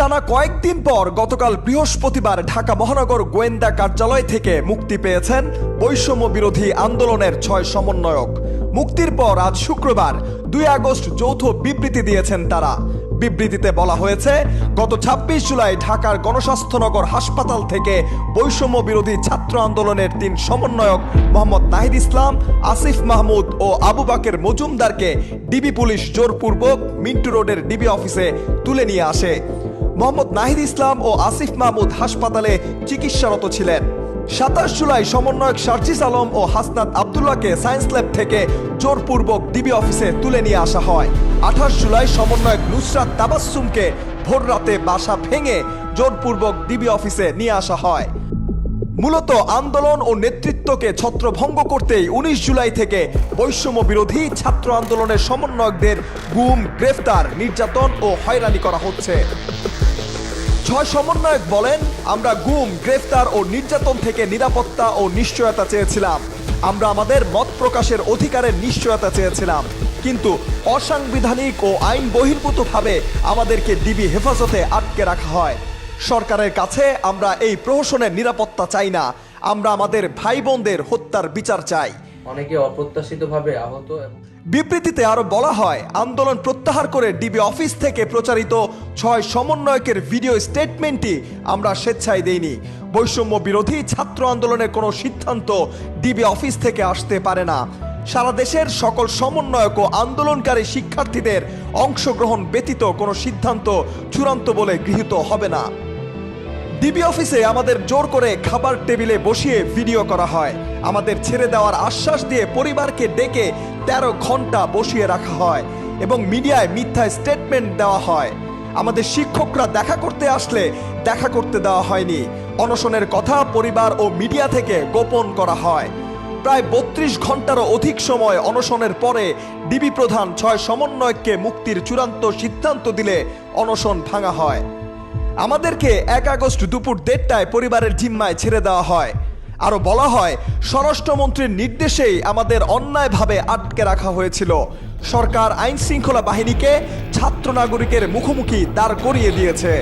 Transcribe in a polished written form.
টানা কয়েকদিন পর গতকাল বৃহস্পতিবার ঢাকা মহানগর গোয়েন্দা কার্যালয় থেকে মুক্তি পেয়েছেন বৈষম্য বিরোধী আন্দোলনের 6 সমন্বয়ক। মুক্তির পর আজ শুক্রবার 2 আগস্ট যৌথ বিবৃতি দিয়েছেন তারা। বিবৃতিতে বলা হয়েছে, গত 26 জুলাই ঢাকার গণস্বাস্থ্যনগর হাসপাতাল থেকে বৈষম্য বিরোধী ছাত্র আন্দোলনের 3 সমন্বয়ক মোহাম্মদ নাহিদ ইসলাম, আসিফ মাহমুদ ও আবু বাকের মজুমদারকে ডিবি পুলিশ জোরপূর্বক মিন্টু রোডের ডিবি অফিসে তুলে নিয়ে আসে। মোহাম্মদ নাহিদ ইসলাম ও আসিফ মাহমুদ হাসপাতালে চিকিৎসারত ছিলেন। 27 জুলাই সমন্বয়ক শারজিস আলম ও হাসনাত আবদুল্লাহকে সায়েন্স ল্যাব থেকে জোরপূর্বক ডিবি অফিসে তুলে নিয়ে আসা হয়। 28 জুলাই সমন্বয়ক নুসরাত তাবাসসুমকে ভোর রাতে বাসা ভেঙে জোরপূর্বক ডিবি অফিসে নিয়ে আসা হয়। মূলত আন্দোলন ও নেতৃত্বকে ছত্রভঙ্গ করতেই 19 জুলাই থেকে বৈষম্য বিরোধী ছাত্র আন্দোলনের সমন্বয়কদের গুম, গ্রেফতার, নির্যাতন ও হয়রানি করা হচ্ছে। 6 সমন্বয়ক বলেন, আমরা গুম, গ্রেফতার ও নির্যাতন থেকে নিরাপত্তা ও নিশ্চয়তা চেয়েছিলাম। আমরা আমাদের মত প্রকাশের অধিকারের নিশ্চয়তা চেয়েছিলাম, কিন্তু অসাংবিধানিক ও আইন বহির্ভূতভাবে আমাদেরকে ডিবি হেফাজতে আটকে রাখা হয়। সরকারের কাছে আমরা এই প্রহসনের নিরাপত্তা চাই না, আমরা আমাদের ভাই বোনদের হত্যার বিচার চাই। অনেকে অপ্রত্যাশিতভাবে আহত। বিবৃতিতে আরো বলা হয়, আন্দোলন প্রত্যাহার করে ডিবি অফিস থেকে প্রচারিত 6 সমন্বয়কের ভিডিও স্টেটমেন্টটি আমরা স্বেচ্ছায় দেইনি। বৈষম্য বিরোধী ছাত্র আন্দোলনের কোনো সিদ্ধান্ত ডিবি অফিস থেকে আসতে পারে না। সারা দেশের সকল সমন্বয়ক ও আন্দোলনকারী শিক্ষার্থীদের অংশগ্রহণ ব্যতীত কোনো সিদ্ধান্ত চূড়ান্ত বলে গৃহীত হবে না। ডিবি অফিসে আমাদের জোর করে খাবার টেবিলে বসিয়ে ভিডিও করা হয়। আমাদের ছেড়ে দেওয়ার আশ্বাস দিয়ে পরিবারকে ডেকে 13 ঘন্টা বসিয়ে রাখা হয় এবং মিডিয়ায় মিথ্যা স্টেটমেন্ট দেওয়া হয়। আমাদের শিক্ষকরা দেখা করতে আসলে দেখা করতে দেওয়া হয়নি। অনশনের কথা পরিবার ও মিডিয়া থেকে গোপন করা হয়। প্রায় 32 ঘন্টারও অধিক সময় অনশনের পরে ডিবি প্রধান 6 সমন্বয়ককে মুক্তির চূড়ান্ত সিদ্ধান্ত দিলে অনশন ভাঙা হয়। আমাদেরকে 1 আগস্ট দুপুর 1:30টায় পরিবারের জিম্মায় ছেড়ে দেওয়া হয়। আরো বলা হয়, স্বরাষ্ট্রমন্ত্রীর নির্দেশেই আমাদের অন্যায়ভাবে আটকে রাখা হয়েছিল। সরকার আইন শৃঙ্খলা বাহিনীকে ছাত্র নাগরিকের মুখোমুখি দাঁড় করিয়ে দিয়েছে।